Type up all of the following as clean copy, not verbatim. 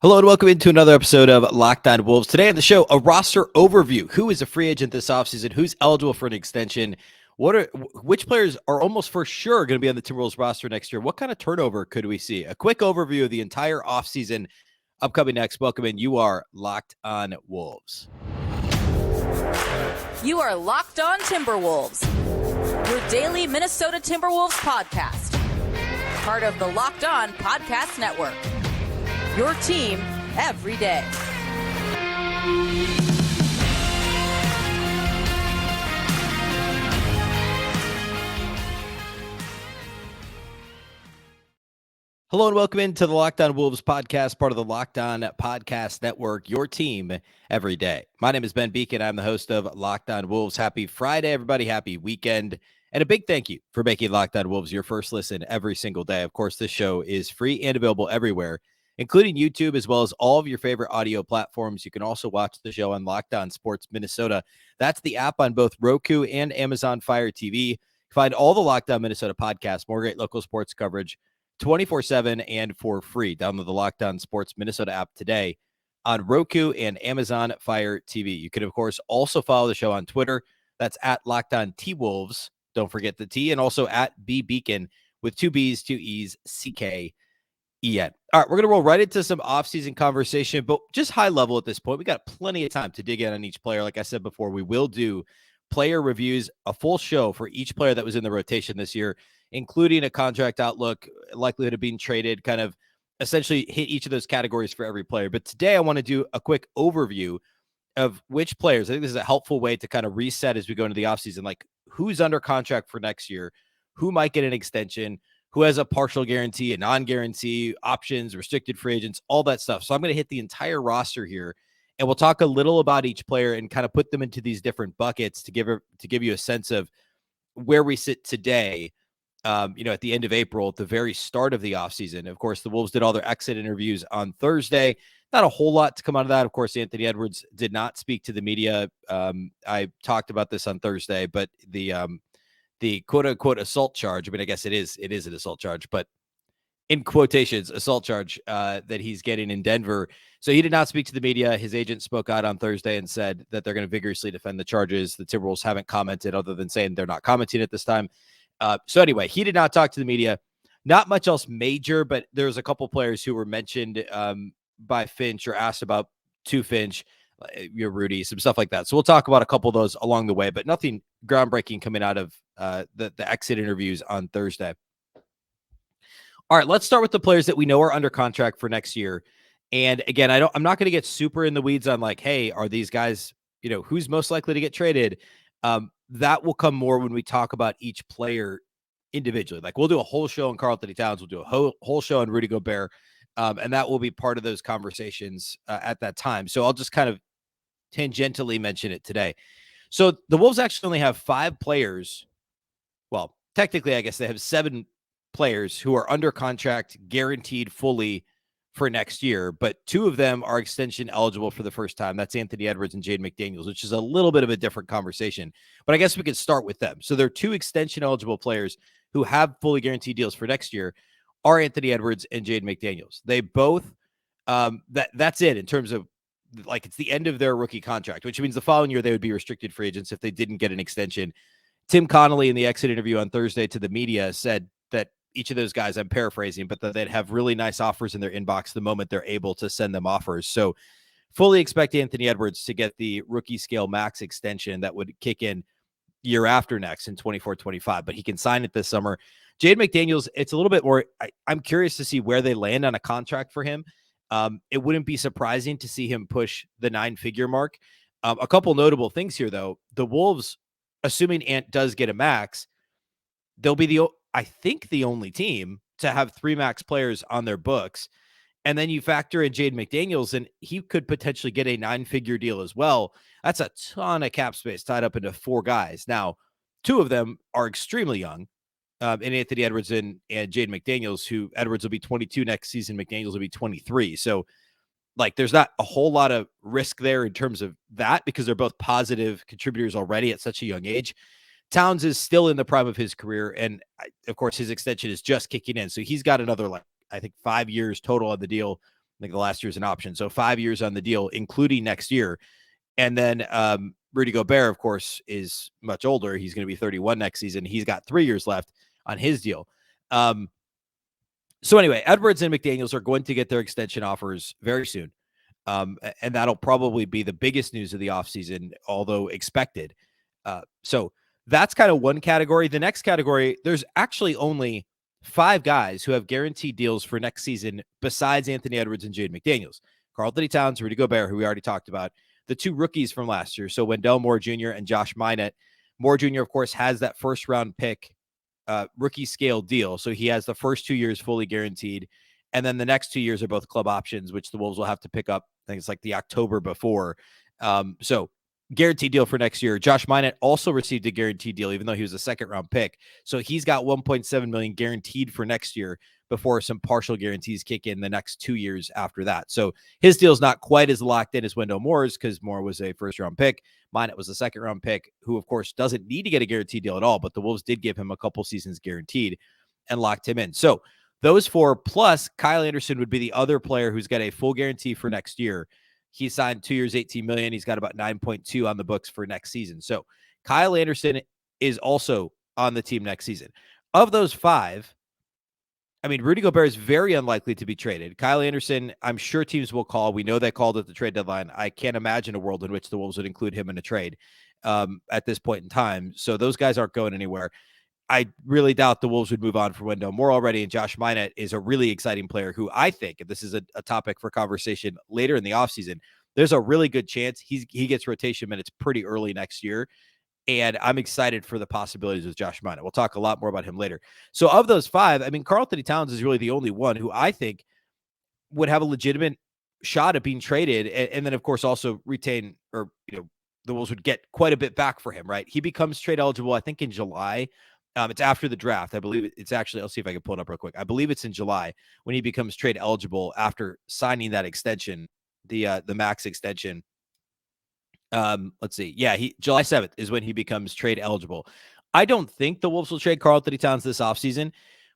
Hello and welcome into another episode of Locked On Wolves. Today on the show, a roster overview. Who is a free agent this offseason? Who's eligible for an extension? Which players are almost for sure going to be on the Timberwolves roster next year? What kind of turnover could we see? A quick overview of the entire offseason upcoming next. Welcome in. You are Locked On Wolves. You are Locked On Timberwolves, your daily Minnesota Timberwolves podcast. Part of the Locked On Podcast Network. Your team every day. Hello and welcome into the Locked On Wolves podcast, part of the Locked On Podcast Network, your team every day. My name is Ben Beecken. I'm the host of Locked On Wolves. Happy Friday, everybody. Happy weekend. And a big thank you for making Locked On Wolves your first listen every single day. Of course, this show is free and available everywhere, including YouTube, as well as all of your favorite audio platforms. You can also watch the show on Locked On Sports Minnesota. That's the app on both Roku and Amazon Fire TV. Find all the Locked On Minnesota podcasts, more great local sports coverage, 24/7 and for free. Download the Locked On Sports Minnesota app today on Roku and Amazon Fire TV. You can, of course, also follow the show on Twitter. That's at Locked On T-Wolves. Don't forget the T, and also at Beecken with two B's, two E's, C-K-E-N. All right, we're going to roll right into some offseason conversation, but just high level at this point. We got plenty of time to dig in on each player. Like I said before, we will do player reviews, a full show for each player that was in the rotation this year, including a contract outlook, likelihood of being traded, kind of essentially hit each of those categories for every player. But today I want to do a quick overview of which players. I think this is a helpful way to kind of reset as we go into the offseason, like who's under contract for next year, who might get an extension, who has a partial guarantee, a non-guarantee, options, restricted free agents, all that stuff. So I'm going to hit the entire roster here, and we'll talk a little about each player and kind of put them into these different buckets to give you a sense of where we sit today. At the end of April, at the very start of the offseason. Of course, the Wolves did all their exit interviews on Thursday. Not a whole lot to come out of that. Of course, Anthony Edwards did not speak to the media. I talked about this on Thursday, but the quote unquote assault charge, I mean, I guess it is an assault charge, but in quotations, assault charge that he's getting in Denver. So he did not speak to the media. His agent spoke out on Thursday and said that they're going to vigorously defend the charges. The Timberwolves haven't commented other than saying they're not commenting at this time. So anyway, he did not talk to the media. Not much else major, but there's a couple players who were mentioned by Finch or asked about to Finch, Rudy, some stuff like that. So we'll talk about a couple of those along the way, but nothing groundbreaking coming out of the exit interviews on Thursday. All right, let's start with the players that we know are under contract for next year. And again, I'm not going to get super in the weeds on like, hey, are these guys, who's most likely to get traded? That will come more when we talk about each player individually. Like we'll do a whole show on Karl-Anthony Towns. We'll do a whole show on Rudy Gobert. And that will be part of those conversations at that time. So I'll just kind of tangentially mention it today. So the Wolves actually only have 5 players. Well, technically, I guess they have 7 players who are under contract, guaranteed fully for next year, but 2 of them are extension eligible for the first time. That's Anthony Edwards and Jaden McDaniels, which is a little bit of a different conversation, but I guess we could start with them. So there are 2 extension eligible players who have fully guaranteed deals for next year are Anthony Edwards and Jaden McDaniels. They both, that's it in terms of like, it's the end of their rookie contract, which means the following year they would be restricted free agents if they didn't get an extension. Tim Connelly in the exit interview on Thursday to the media said that each of those guys, I'm paraphrasing, but that they'd have really nice offers in their inbox the moment they're able to send them offers. So fully expect Anthony Edwards to get the rookie scale max extension that would kick in year after next in 24-25, but he can sign it this summer. Jaden McDaniels, it's a little bit more, I'm curious to see where they land on a contract for him. It wouldn't be surprising to see him push the 9-figure mark. A couple notable things here, though. The Wolves, assuming Ant does get a max, they'll be I think the only team to have 3 max players on their books. And then you factor in Jaden McDaniels, and he could potentially get a 9-figure deal as well. That's a ton of cap space tied up into 4 guys. Now, 2 of them are extremely young, in Anthony Edwards and Jaden McDaniels, who Edwards will be 22 next season. McDaniels will be 23. So like, there's not a whole lot of risk there in terms of that because they're both positive contributors already at such a young age. Towns is still in the prime of his career. And of course, his extension is just kicking in. So he's got another, like, I think 5 years total on the deal think the last year is an option. So 5 years on the deal, including next year. And then Rudy Gobert, of course, is much older. He's going to be 31 next season. He's got 3 years left on his deal. So anyway, Edwards and McDaniels are going to get their extension offers very soon. And that'll probably be the biggest news of the offseason, although expected. So that's kind of one category. The next category, there's actually only 5 guys who have guaranteed deals for next season besides Anthony Edwards and Jaden McDaniels. Karl-Anthony Towns, Rudy Gobert, who we already talked about, the 2 rookies from last year. So Wendell Moore Jr. and Josh Minott. Moore Jr., of course, has that first-round pick rookie scale deal. So he has the first 2 years fully guaranteed. And then the next 2 years are both club options, which the Wolves will have to pick up. I think it's like the October before. So guaranteed deal for next year. Josh Minott also received a guaranteed deal, even though he was a second-round pick. So he's got $1.7 million guaranteed for next year before some partial guarantees kick in the next 2 years after that. So his deal is not quite as locked in as Wendell Moore's because Moore was a first-round pick. Minott was a second-round pick who, of course, doesn't need to get a guaranteed deal at all, but the Wolves did give him a couple seasons guaranteed and locked him in. So those 4 plus Kyle Anderson would be the other player who's got a full guarantee for next year. He signed 2 years, $18 million. He's got about 9.2 on the books for next season. So Kyle Anderson is also on the team next season. Of those 5, I mean, Rudy Gobert is very unlikely to be traded. Kyle Anderson, I'm sure teams will call. We know they called at the trade deadline. I can't imagine a world in which the Wolves would include him in a trade at this point in time. So those guys aren't going anywhere. I really doubt the Wolves would move on for Wendell Moore already. And Josh Minott is a really exciting player who I think, if this is a topic for conversation later in the offseason, there's a really good chance he gets rotation minutes pretty early next year. And I'm excited for the possibilities with Josh Minott. We'll talk a lot more about him later. So of those 5, I mean, Karl-Anthony Towns is really the only one who I think would have a legitimate shot at being traded. And then, of course, also retain, or, the Wolves would get quite a bit back for him, right? He becomes trade eligible, I think, in July. It's after the draft. I believe it's actually, I'll see if I can pull it up real quick. I believe it's in July when he becomes trade eligible after signing that extension, the max extension. Let's see. Yeah, July 7th is when he becomes trade eligible. I don't think the Wolves will trade Karl-Anthony Towns this offseason,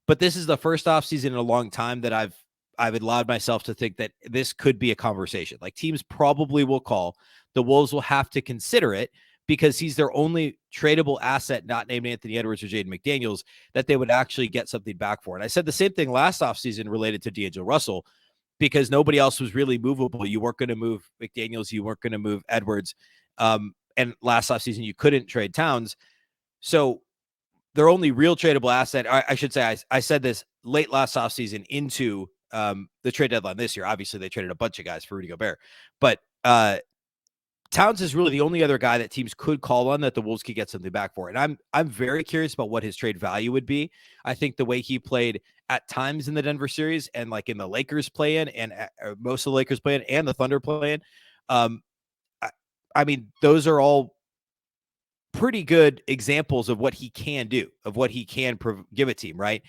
but this is the first offseason in a long time that I've allowed myself to think that this could be a conversation. Like, teams probably will call. The Wolves will have to consider it because he's their only tradable asset, not named Anthony Edwards or Jaden McDaniels, that they would actually get something back for. And I said the same thing last offseason related to D'Angelo Russell, because nobody else was really movable. You weren't going to move McDaniels. You weren't going to move Edwards. And last offseason, you couldn't trade Towns. So their only real tradable asset, I should say, I said this late last offseason into the trade deadline this year. Obviously, they traded a bunch of guys for Rudy Gobert. But Towns is really the only other guy that teams could call on that the Wolves could get something back for. And I'm very curious about what his trade value would be. I think the way he played at times in the Denver series and like in the Lakers play-in and most of the Lakers play-in and the Thunder play-in, I mean, those are all pretty good examples of what he can do, of what he can give a team, right?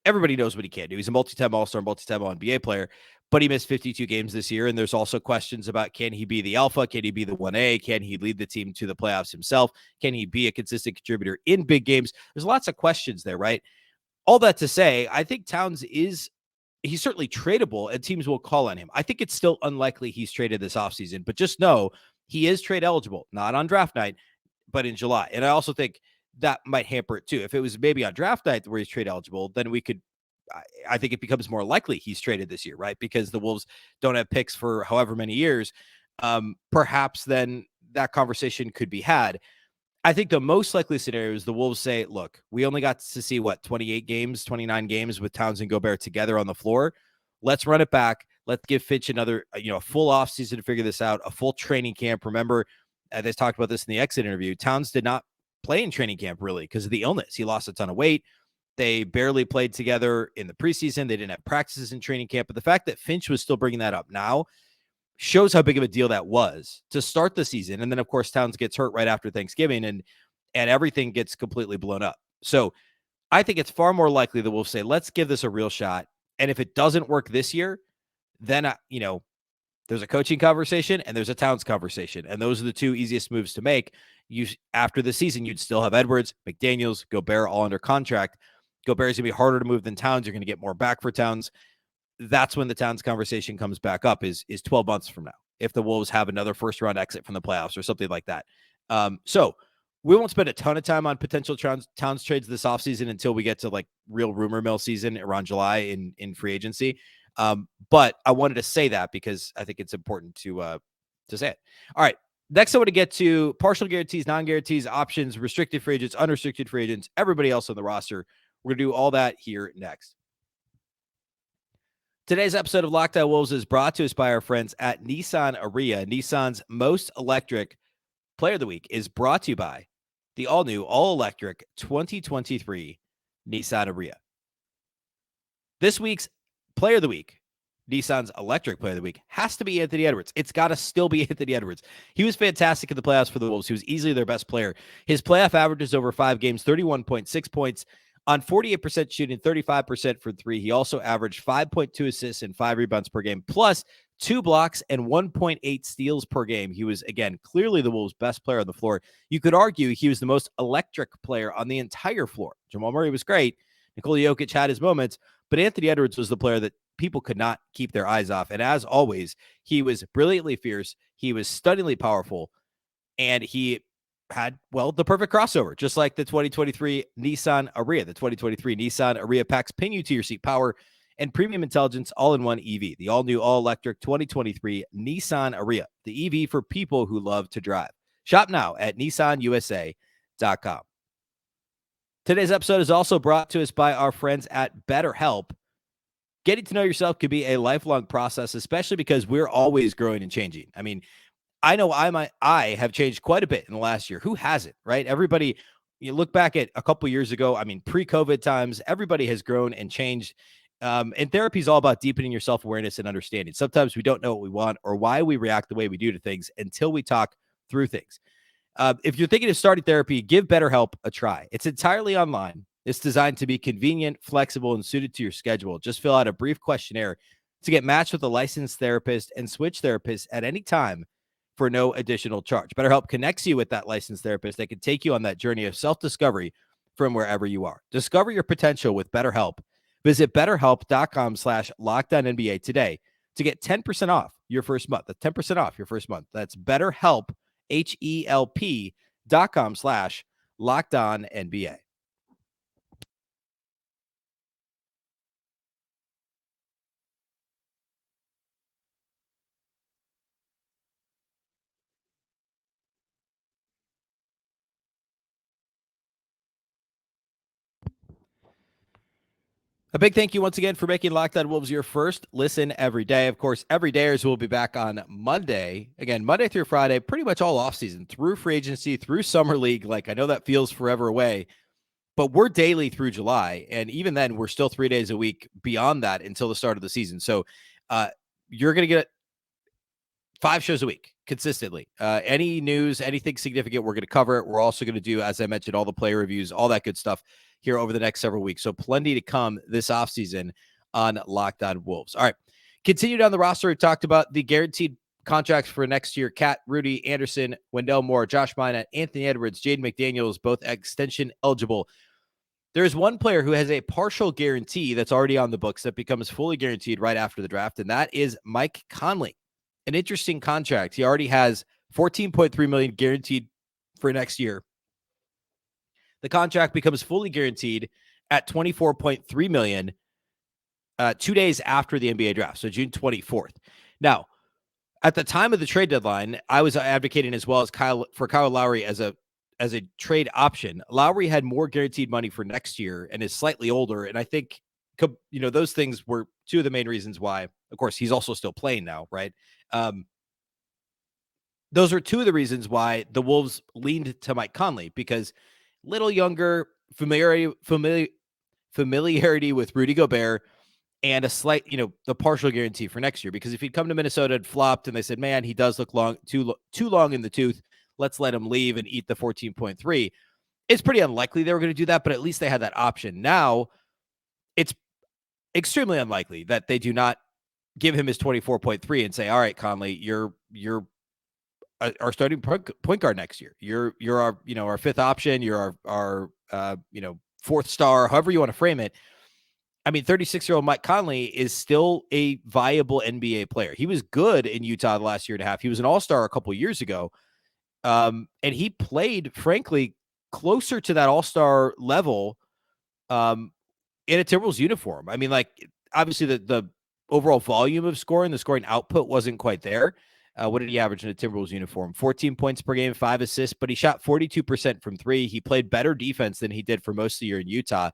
Everybody knows what he can do. He's a multi-time All-Star, multi-time All-NBA player, but he missed 52 games this year. And there's also questions about, can he be the alpha? Can he be the 1A? Can he lead the team to the playoffs himself? Can he be a consistent contributor in big games? There's lots of questions there, right? All that to say, I think Towns he's certainly tradable and teams will call on him. I think it's still unlikely he's traded this offseason, but just know he is trade eligible, not on draft night, but in July. And I also think that might hamper it too. If it was maybe on draft night where he's trade eligible, then I think it becomes more likely he's traded this year, right? Because the Wolves don't have picks for however many years. Perhaps then that conversation could be had. I think the most likely scenario is the Wolves say, look, we only got to see 28 games, 29 games with Towns and Gobert together on the floor. Let's run it back. Let's give Finch another, a full offseason to figure this out, a full training camp. Remember, they talked about this in the exit interview. Towns did not play in training camp really because of the illness. He lost a ton of weight. They barely played together in the preseason. They didn't have practices in training camp. But the fact that Finch was still bringing that up now shows how big of a deal that was to start the season. And then, of course, Towns gets hurt right after Thanksgiving and everything gets completely blown up. So I think it's far more likely that we'll say, let's give this a real shot. And if it doesn't work this year, then, there's a coaching conversation and there's a Towns conversation. And those are the two easiest moves to make. After the season, you'd still have Edwards, McDaniels, Gobert all under contract. Gobert is going to be harder to move than Towns. You're going to get more back for Towns. that's when the Towns conversation comes back up is 12 months from now, if the Wolves have another first round exit from the playoffs or something like that. So we won't spend a ton of time on potential Towns trades this offseason until we get to like real rumor mill season around July in free agency. But I wanted to say that because I think it's important to say it. All right. Next, I want to get to partial guarantees, non-guarantees, options, restricted free agents, unrestricted free agents, everybody else on the roster. We're going to do all that here next. Today's episode of Locked On Wolves is brought to us by our friends at Nissan Ariya. Nissan's most electric player of the week is brought to you by the all-new, all-electric 2023 Nissan Ariya. This week's player of the week, Nissan's electric player of the week, has to be Anthony Edwards. It's got to still be Anthony Edwards. He was fantastic in the playoffs for the Wolves. He was easily their best player. His playoff averages over 5 games, 31.6 points on 48% shooting, 35% for three. He also averaged 5.2 assists and 5 rebounds per game, plus 2 blocks and 1.8 steals per game. He was, again, clearly the Wolves' best player on the floor. You could argue he was the most electric player on the entire floor. Jamal Murray was great. Nikola Jokic had his moments, but Anthony Edwards was the player that people could not keep their eyes off. And as always, he was brilliantly fierce. He was stunningly powerful. And he had, well, the perfect crossover, just like the 2023 Nissan Ariya. The 2023 Nissan Ariya packs pin you to your seat power and premium intelligence all-in-one EV. The all-new, all-electric 2023 Nissan Ariya, the EV for people who love to drive. Shop now at nissanusa.com. Today's episode is also brought to us by our friends at BetterHelp. Getting to know yourself could be a lifelong process, especially because we're always growing and changing. I mean, I know I have changed quite a bit in the last year. Who hasn't, right? Everybody, you look back at a couple years ago, I mean, pre-COVID times, everybody has grown and changed. And therapy is all about deepening your self-awareness and understanding. Sometimes we don't know what we want or why we react the way we do to things until we talk through things. If you're thinking of starting therapy, give BetterHelp a try. It's entirely online. It's designed to be convenient, flexible, and suited to your schedule. Just fill out a brief questionnaire to get matched with a licensed therapist and switch therapists at any time for no additional charge. BetterHelp connects you with that licensed therapist that can take you on that journey of self-discovery from wherever you are. Discover your potential with BetterHelp. Visit BetterHelp.com/LockedOnNBA today to get 10% off your first month. That's 10% off your first month. That's BetterHelp, HELP.com/LockedOnNBA. A big thank you once again for making Locked On Wolves your first listen every day. Of course, everydayers will be back on Monday. Again, Monday through Friday, pretty much all offseason, through free agency, through summer league. Like, I know that feels forever away, but we're daily through July. And even then, we're still 3 days a week beyond that until the start of the season. So you're going to get 5 shows a week consistently. Any news, anything significant, we're going to cover it. We're also going to do, as I mentioned, all the player reviews, all that good stuff here over the next several weeks. So plenty to come this offseason on Locked On Wolves. All right. Continue down the roster. We talked about the guaranteed contracts for next year. Kat, Rudy Anderson, Wendell Moore, Josh Minott, Anthony Edwards, Jaden McDaniels, both extension eligible. There's one player who has a partial guarantee that's already on the books that becomes fully guaranteed right after the draft, and that is Mike Conley. An interesting contract. He already has $14.3 million guaranteed for next year. The contract becomes fully guaranteed at $24.3 million 2 days after the NBA draft, so June 24th. Now, at the time of the trade deadline, I was advocating as well as Kyle Lowry as a trade option. Lowry had more guaranteed money for next year and is slightly older, and I think those things were two of the main reasons why. Of course, he's also still playing now, right? Those are two of the reasons why the Wolves leaned to Mike Conley, because little younger, familiarity with Rudy Gobert, and a slight, the partial guarantee for next year. Because if he'd come to Minnesota and flopped and they said, man, he does look too long in the tooth, let's let him leave and eat the 14.3. It's pretty unlikely they were going to do that, but at least they had that option. Now, it's extremely unlikely that they do not give him his 24.3 and say, all right, Conley, you're our starting point guard next year. You're our, our fifth option. You're our fourth star, however you want to frame it. I mean, 36-year-old Mike Conley is still a viable NBA player. He was good in Utah the last year and a half. He was an all-star a couple years ago. And he played, frankly, closer to that all-star level in a Timberwolves uniform. I mean, like, obviously the overall volume of scoring, the scoring output wasn't quite there. What did he average in a Timberwolves uniform? 14 points per game, 5 assists, but he shot 42% from three. He played better defense than he did for most of the year in Utah.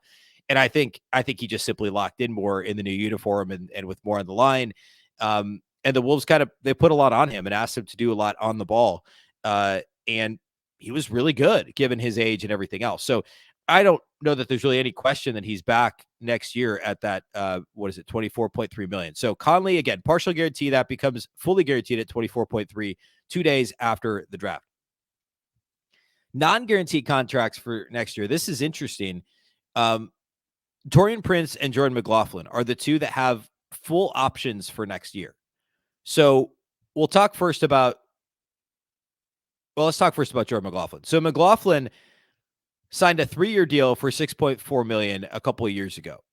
And I think he just simply locked in more in the new uniform and with more on the line. And the Wolves they put a lot on him and asked him to do a lot on the ball. And he was really good given his age and everything else. So I don't know that there's really any question that he's back next year at that, 24.3 million. So Conley, again, partial guarantee, that becomes fully guaranteed at 24.3, 2 days after the draft. Non-guaranteed contracts for next year. This is interesting. Taurean Prince and Jordan McLaughlin are the two that have full options for next year. So let's talk first about Jordan McLaughlin. So McLaughlin signed a 3-year deal for $6.4 million a couple of years ago.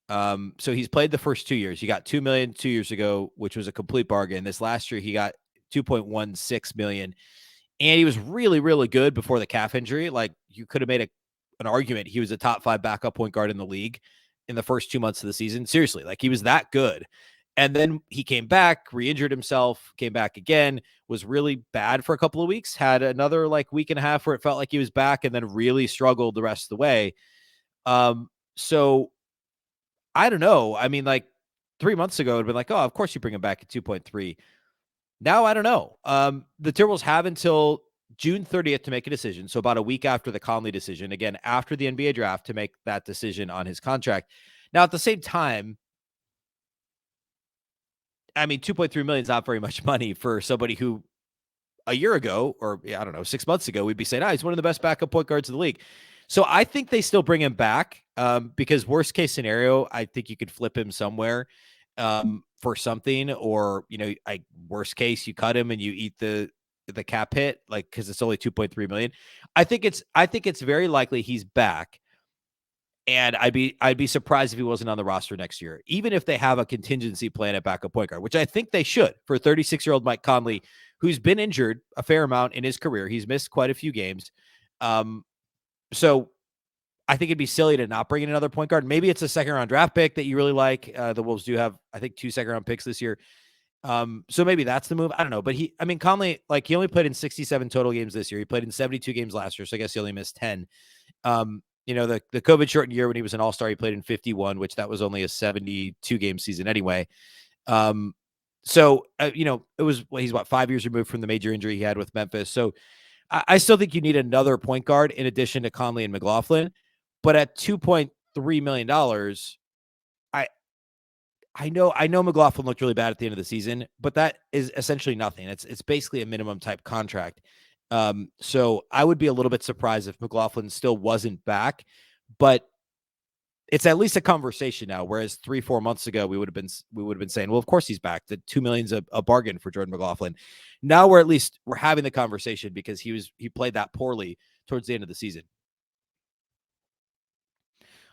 So he's played the first 2 years. He got $2 million 2 years ago, which was a complete bargain. This last year, he got $2.16 million. And he was really, really good before the calf injury. Like, you could have made an argument he was a top 5 backup point guard in the league in the first 2 months of the season. Seriously, like, he was that good. And then he came back, re-injured himself, came back again, was really bad for a couple of weeks, had another week and a half where it felt like he was back, and then really struggled the rest of the way. So I don't know. I mean, 3 months ago, it'd been like, oh, of course you bring him back at 2.3. Now, I don't know. The Timberwolves have until June 30th to make a decision. So about a week after the Conley decision, again, after the NBA draft, to make that decision on his contract. Now, at the same time, I mean, 2.3 million is not very much money for somebody who a year ago, or I don't know, 6 months ago, we'd be saying, he's one of the best backup point guards in the league. So I think they still bring him back because worst case scenario, I think you could flip him somewhere for something, or, worst case, you cut him and you eat the cap hit, because it's only 2.3 million. I think it's very likely he's back. And I'd be surprised if he wasn't on the roster next year, even if they have a contingency plan at backup point guard, which I think they should for 36-year-old Mike Conley, who's been injured a fair amount in his career. He's missed quite a few games. So I think it'd be silly to not bring in another point guard. Maybe it's a second-round draft pick that you really like. The Wolves do have, I think, 2 second-round picks this year. So maybe that's the move. I don't know. But Conley, he only played in 67 total games this year. He played in 72 games last year, so I guess he only missed 10. The COVID shortened year when he was an all-star, he played in 51, which that was only a 72 game season anyway. It was, he's 5 years removed from the major injury he had with Memphis. So I still think you need another point guard in addition to Conley and McLaughlin, but at $2.3 million, I know McLaughlin looked really bad at the end of the season, but that is essentially nothing. It's basically a minimum type contract. So I would be a little bit surprised if McLaughlin still wasn't back, but it's at least a conversation now. Whereas 3-4 months ago, we would have been saying, well, of course he's back. The $2 million's a bargain for Jordan McLaughlin. Now we're having the conversation because he played that poorly towards the end of the season.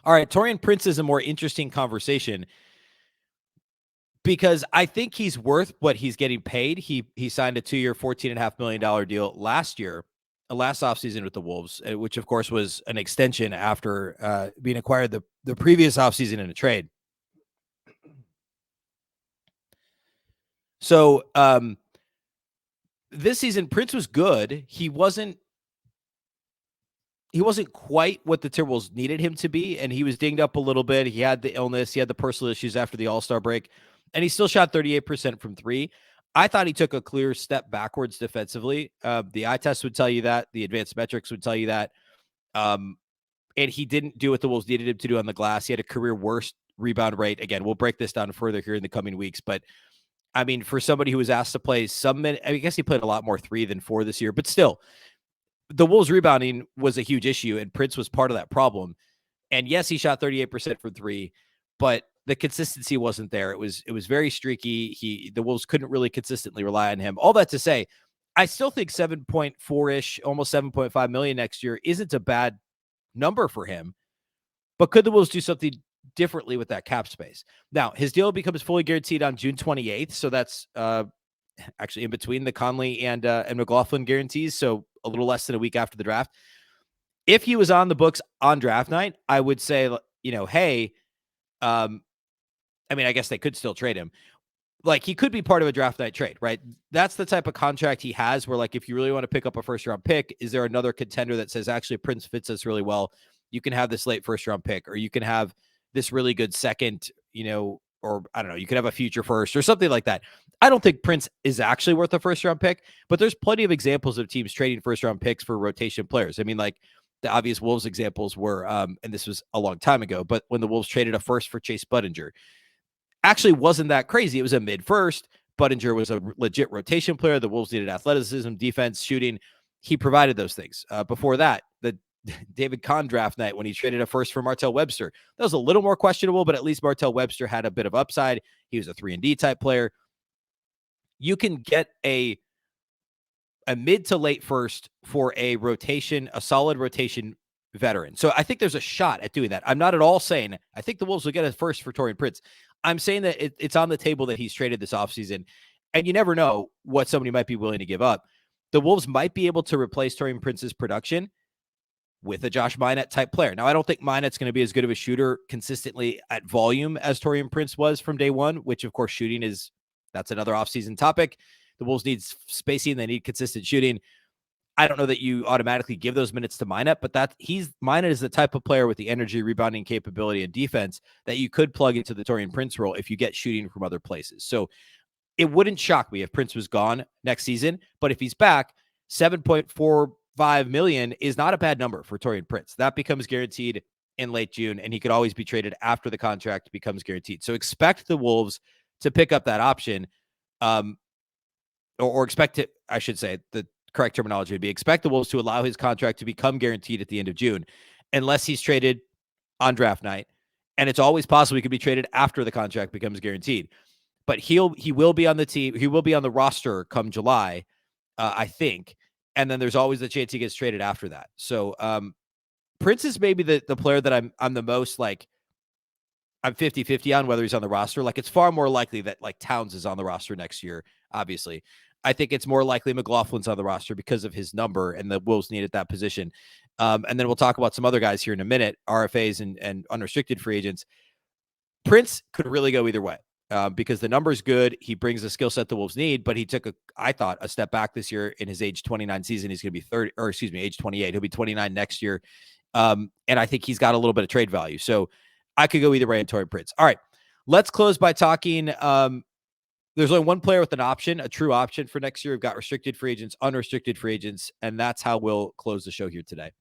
All right. Taurean Prince is a more interesting conversation because I think he's worth what he's getting paid. He signed a 2-year, $14.5 million deal last offseason with the Wolves, which of course was an extension after being acquired the previous offseason in a trade. So this season, Prince was good. He wasn't quite what the Timberwolves needed him to be, and he was dinged up a little bit. He had the illness. He had the personal issues after the All-Star break, and he still shot 38% from three. I thought he took a clear step backwards defensively. The eye test would tell you that. The advanced metrics would tell you that. And he didn't do what the Wolves needed him to do on the glass. He had a career worst rebound rate. Again, we'll break this down further here in the coming weeks. But, for somebody who was asked to play some minutes, I guess he played a lot more 3 than 4 this year. But still, the Wolves rebounding was a huge issue, and Prince was part of that problem. And yes, he shot 38% from 3, but the consistency wasn't there. It was very streaky. The Wolves couldn't really consistently rely on him. All that to say, I still think 7.4-ish, almost 7.5 million next year isn't a bad number for him. But could the Wolves do something differently with that cap space. Now, his deal becomes fully guaranteed on June 28th. So that's actually in between the Conley and McLaughlin guarantees. So a little less than a week after the draft. If he was on the books on draft night, I would say, hey, I mean, I guess they could still trade him. Like, he could be part of a draft night trade, right? That's the type of contract he has where, like, if you really want to pick up a first round pick, is there another contender that says, actually, Prince fits us really well? You can have this late first round pick, or you can have this really good second, or I don't know, you could have a future first or something like that. I don't think Prince is actually worth a first round pick, but there's plenty of examples of teams trading first round picks for rotation players. I mean, like, the obvious Wolves examples were, and this was a long time ago, but when the Wolves traded a first for Chase Budinger, actually wasn't that crazy. It was a mid-first. Budinger was a legit rotation player. The Wolves needed athleticism, defense, shooting. He provided those things. Before that, the David Kahn draft night when he traded a first for Martell Webster, that was a little more questionable, but at least Martell Webster had a bit of upside. He was a 3-and-D type player. You can get a mid to late first for a solid rotation veteran. So I think there's a shot at doing that. I'm not at all saying I think the Wolves will get a first for Taurean Prince. I'm saying that it's on the table that he's traded this offseason, and you never know what somebody might be willing to give up. The Wolves might be able to replace Taurean Prince's production with a Josh Minott type player. Now, I don't think Minott's going to be as good of a shooter consistently at volume as Taurean Prince was from day one, which, of course, that's another offseason topic. The Wolves need spacing. They need consistent shooting. I don't know that you automatically give those minutes to Minott, but Minott is the type of player with the energy, rebounding capability, and defense that you could plug into the Taurean Prince role if you get shooting from other places. So it wouldn't shock me if Prince was gone next season, but if he's back, $7.45 million is not a bad number for Taurean Prince. That becomes guaranteed in late June, and he could always be traded after the contract becomes guaranteed. So expect the Wolves to pick up that option, or expect it, I should say, the correct terminology would be expect the Wolves to allow his contract to become guaranteed at the end of June, unless he's traded on draft night. And it's always possible he could be traded after the contract becomes guaranteed. But he will be on the team. He will be on the roster come July, I think. And then there's always the chance he gets traded after that. So Prince is maybe the player that I'm the most like, I'm 50-50 on whether he's on the roster. Like, it's far more likely that like Towns is on the roster next year, obviously. I think it's more likely McLaughlin's on the roster because of his number, and the Wolves needed that position. And then we'll talk about some other guys here in a minute, RFAs and unrestricted free agents. Prince could really go either way because the number's good. He brings the skill set the Wolves need, but he took, I thought, a step back this year in his age 29 season. He's going to be age 28. He'll be 29 next year. And I think he's got a little bit of trade value. So I could go either way in Taurean Prince. All right, let's close by talking. There's only one player with an option, a true option for next year. We've got restricted free agents, unrestricted free agents, and that's how we'll close the show here today.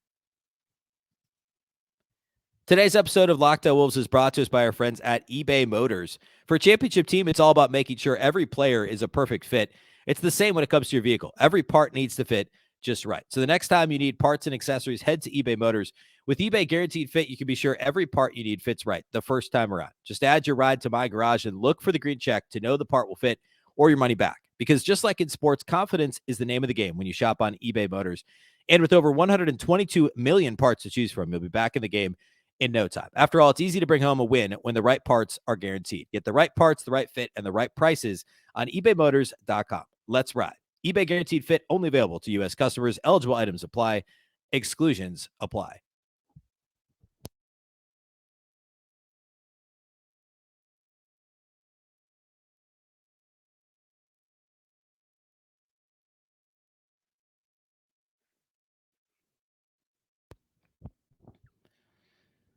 Today's episode of Locked On Wolves is brought to us by our friends at eBay Motors. For a championship team, it's all about making sure every player is a perfect fit. It's the same when it comes to your vehicle. Every part needs to fit just right. So the next time you need parts and accessories, head to eBay Motors. With eBay Guaranteed Fit, you can be sure every part you need fits right the first time around. Just add your ride to My Garage and look for the green check to know the part will fit or your money back. Because just like in sports, confidence is the name of the game when you shop on eBay Motors. And with over 122 million parts to choose from, you'll be back in the game in no time. After all, it's easy to bring home a win when the right parts are guaranteed. Get the right parts, the right fit, and the right prices on ebaymotors.com. Let's ride. eBay Guaranteed Fit only available to U.S. customers. Eligible items apply. Exclusions apply.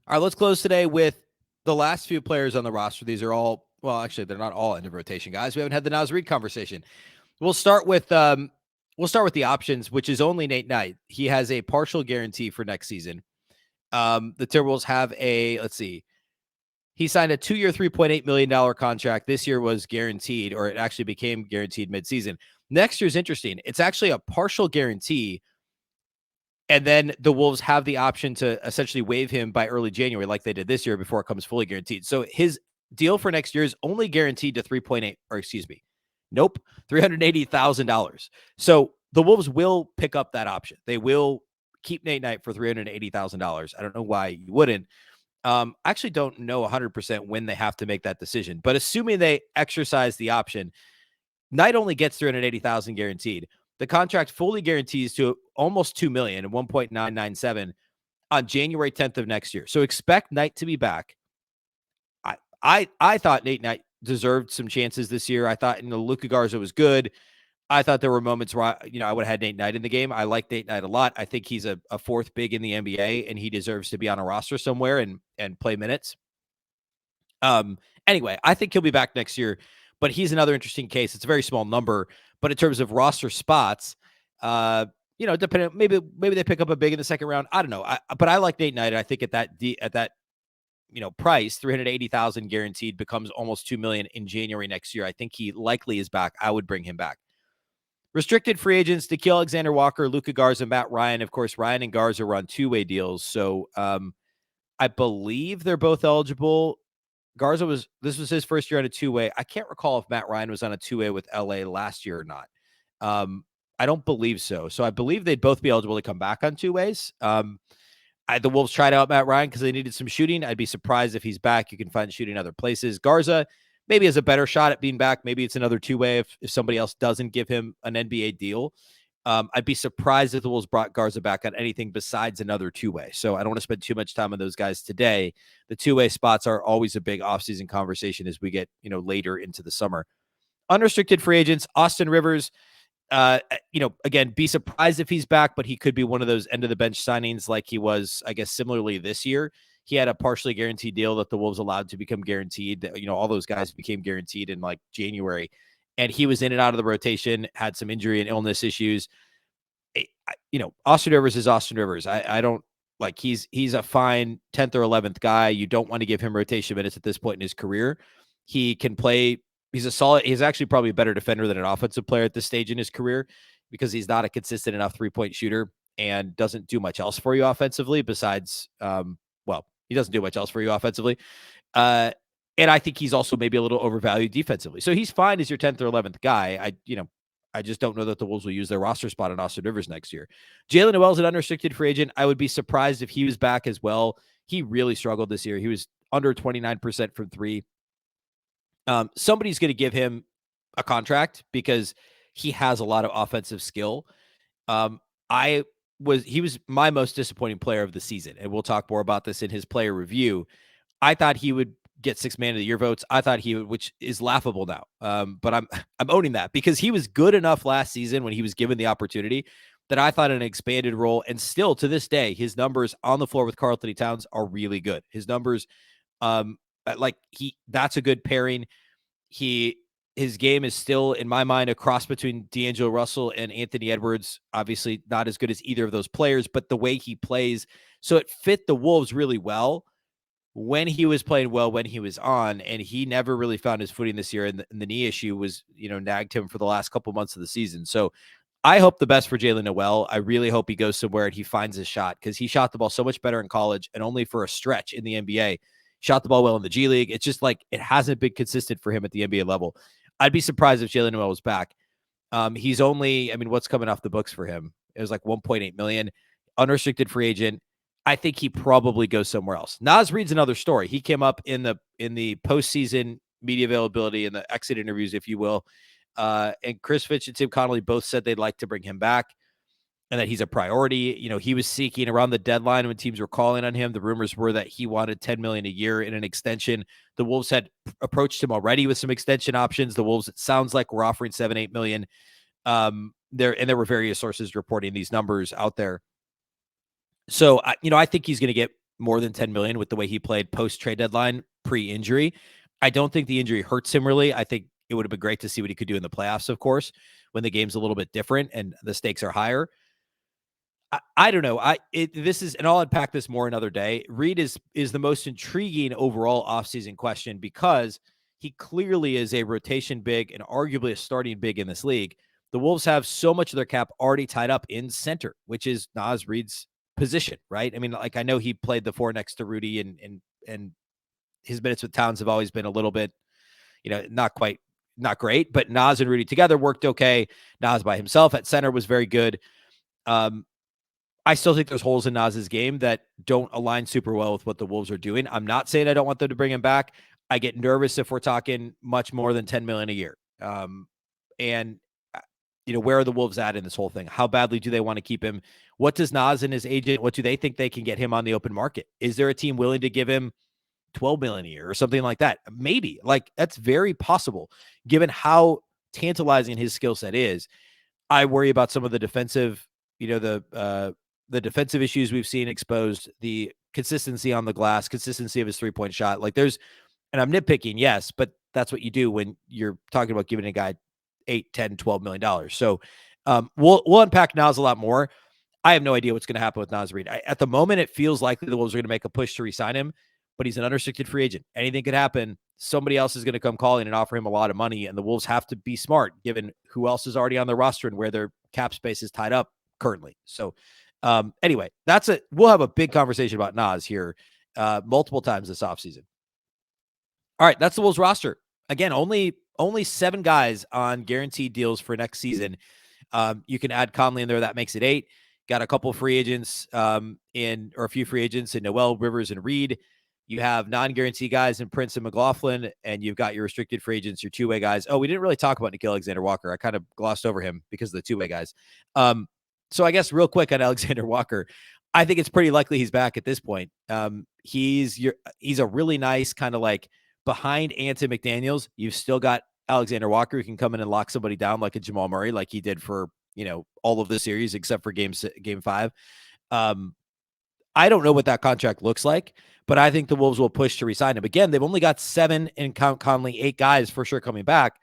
All right, let's close today with the last few players on the roster. These are all, well, actually, they're not all end of rotation guys. We haven't had the Naz Reid conversation. We'll start with the options, which is only Nate Knight. He has a partial guarantee for next season. The Timberwolves have he signed a 2-year, $3.8 million contract. This year was guaranteed, or it actually became guaranteed midseason. Next year's interesting. It's actually a partial guarantee, and then the Wolves have the option to essentially waive him by early January like they did this year before it comes fully guaranteed. So his deal for next year is only guaranteed to $380,000. So the Wolves will pick up that option. They will keep Nate Knight for $380,000. I don't know why you wouldn't. I actually don't know 100% when they have to make that decision, but assuming they exercise the option, Knight only gets 380,000 guaranteed. The contract fully guarantees to almost $2 million and 1.997 on January 10th of next year. So expect Knight to be back. I thought Nate Knight deserved some chances this year. I thought, Luka Garza was good. I thought there were moments where I would have had Nate Knight in the game. I like Nate Knight a lot. I think he's a fourth big in the NBA, and he deserves to be on a roster somewhere and play minutes. Anyway, I think he'll be back next year, but he's another interesting case. It's a very small number, but in terms of roster spots, depending, maybe they pick up a big in the second round. I don't know. But I like Nate Knight. I think at that price, 380,000 guaranteed becomes almost 2 million in January next year. I think he likely is back. I would bring him back. Restricted free agents, Nickeil Alexander-Walker, Luka Garza, Matt Ryan. Of course, Ryan and Garza were on two-way deals. So I believe they're both eligible. This was his first year on a two-way. I can't recall if Matt Ryan was on a two-way with LA last year or not. I don't believe so. So I believe they'd both be eligible to come back on two ways. The Wolves tried out Matt Ryan because they needed some shooting. I'd be surprised if he's back. You can find shooting other places. Garza maybe has a better shot at being back. Maybe it's another two-way if somebody else doesn't give him an NBA deal. I'd be surprised if the Wolves brought Garza back on anything besides another two-way. So I don't want to spend too much time on those guys today. The two-way spots are always a big offseason conversation as we get, later into the summer. Unrestricted free agents, Austin Rivers, again, be surprised if he's back, but he could be one of those end of the bench signings like he was, I guess, similarly this year. He had a partially guaranteed deal that the Wolves allowed to become guaranteed. All those guys became guaranteed in like January, and he was in and out of the rotation, had some injury and illness issues. Austin Rivers is Austin Rivers. I don't like, he's a fine 10th or 11th guy. You don't want to give him rotation minutes at this point in his career. He can play. He's actually probably a better defender than an offensive player at this stage in his career because he's not a consistent enough 3-point shooter and doesn't do much else for you offensively besides, he doesn't do much else for you offensively. And I think he's also maybe a little overvalued defensively. So he's fine as your 10th or 11th guy. I just don't know that the Wolves will use their roster spot on Austin Rivers next year. Jalen Noel's an unrestricted free agent. I would be surprised if he was back as well. He really struggled this year. He was under 29% from three. Somebody's going to give him a contract because he has a lot of offensive skill. He was my most disappointing player of the season, and we'll talk more about this in his player review. I thought he would get 6 man of the year votes. I thought he would, which is laughable now. But I'm owning that because he was good enough last season when he was given the opportunity that I thought an expanded role, and still to this day, his numbers on the floor with Karl-Anthony Towns are really good. His numbers, that's a good pairing. His game is still, in my mind, a cross between D'Angelo Russell and Anthony Edwards. Obviously not as good as either of those players, but the way he plays, so it fit the Wolves really well when he was playing well, when he was on, and he never really found his footing this year. And the knee issue was, nagged him for the last couple months of the season. So I hope the best for Jalen Noel. I really hope he goes somewhere and he finds his shot, because he shot the ball so much better in college and only for a stretch in the NBA. Shot the ball well in the G League. It's just like it hasn't been consistent for him at the NBA level. I'd be surprised if Jalen Noel was back. He's only, what's coming off the books for him? It was like 1.8 million, unrestricted free agent. I think he probably goes somewhere else. Naz Reid's another story. He came up in the postseason media availability and the exit interviews, if you will. And Chris Fitch and Tim Connelly both said they'd like to bring him back and that he's a priority. He was seeking around the deadline when teams were calling on him. The rumors were that he wanted $10 million a year in an extension. The Wolves had approached him already with some extension options. The Wolves, it sounds like, were offering $7-8 million. There were various sources reporting these numbers out there. So, I think he's going to get more than $10 million with the way he played post-trade deadline, pre-injury. I don't think the injury hurts him really. I think it would have been great to see what he could do in the playoffs, of course, when the game's a little bit different and the stakes are higher. I don't know. And I'll unpack this more another day. Reid is the most intriguing overall offseason question because he clearly is a rotation big and arguably a starting big in this league. The Wolves have so much of their cap already tied up in center, which is Naz Reid's position, right? I know he played the 4 next to Rudy and his minutes with Towns have always been a little bit, not great, but Naz and Rudy together worked okay. Naz by himself at center was very good. I still think there's holes in Naz's game that don't align super well with what the Wolves are doing. I'm not saying I don't want them to bring him back. I get nervous if we're talking much more than $10 million a year. And where are the Wolves at in this whole thing? How badly do they want to keep him? What does Naz and his agent, what do they think they can get him on the open market? Is there a team willing to give him $12 million a year or something like that? Maybe. Like, that's very possible given how tantalizing his skill set is. I worry about some of the defensive, the defensive issues we've seen exposed, the consistency on the glass, consistency of his 3-point shot. Like, and I'm nitpicking, yes, but that's what you do when you're talking about giving a guy $8, $10, $12 million. So we'll unpack Naz a lot more. I have no idea what's going to happen with Naz Reid. At the moment, it feels likely the Wolves are going to make a push to re-sign him, but he's an unrestricted free agent. Anything could happen. Somebody else is going to come calling and offer him a lot of money, and the Wolves have to be smart given who else is already on the roster and where their cap space is tied up currently. So anyway, we'll have a big conversation about Naz here multiple times this offseason. All right, that's the Wolves roster. Again, only 7 guys on guaranteed deals for next season. You can add Conley in there. That makes it 8. Got a couple free agents or a few free agents in Noel, Rivers, and Reid. You have non-guarantee guys in Prince and McLaughlin, and you've got your restricted free agents, your two-way guys. Oh, we didn't really talk about Nickeil Alexander-Walker. I kind of glossed over him because of the two-way guys. So I guess real quick on Alexander Walker, I think it's pretty likely he's back at this point. He's a really nice kind of like behind Ant and McDaniels. You've still got Alexander Walker who can come in and lock somebody down like a Jamal Murray, like he did for all of the series except for game 5. I don't know what that contract looks like, but I think the Wolves will push to re-sign him. Again, they've only got 7 and count Conley, 8 guys for sure coming back.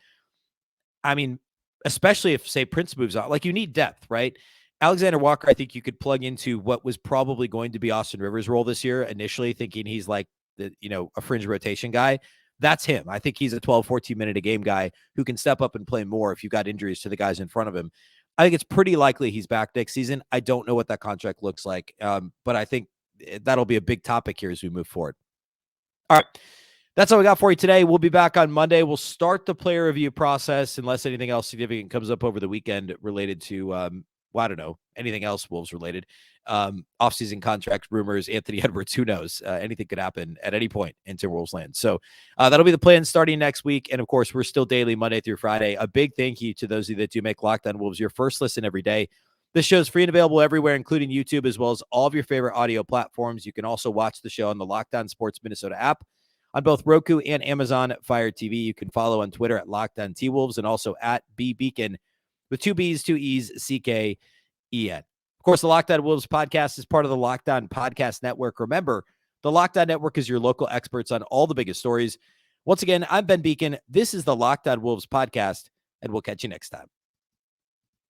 I mean, especially if, say, Prince moves on, like, you need depth, right? Alexander Walker, I think you could plug into what was probably going to be Austin Rivers' role this year, initially thinking he's like a fringe rotation guy. That's him. I think he's a 12, 14 minute a game guy who can step up and play more if you've got injuries to the guys in front of him. I think it's pretty likely he's back next season. I don't know what that contract looks like, but I think that'll be a big topic here as we move forward. All right. That's all we got for you today. We'll be back on Monday. We'll start the player review process unless anything else significant comes up over the weekend related to, I don't know, anything else Wolves related. Offseason contract rumors, Anthony Edwards, who knows? Anything could happen at any point in Timberwolves land. So that'll be the plan starting next week. And of course, we're still daily Monday through Friday. A big thank you to those of you that do make Locked On Wolves your first listen every day. This show is free and available everywhere, including YouTube, as well as all of your favorite audio platforms. You can also watch the show on the Locked On Sports Minnesota app on both Roku and Amazon Fire TV. You can follow on Twitter at Locked On T-Wolves and also at Beecken with 2 B's, 2 E's, CKEN. Of course, the Locked On Wolves podcast is part of the Locked On Podcast Network. Remember, the Locked On Network is your local experts on all the biggest stories. Once again, I'm Ben Beecken. This is the Locked On Wolves podcast, and we'll catch you next time.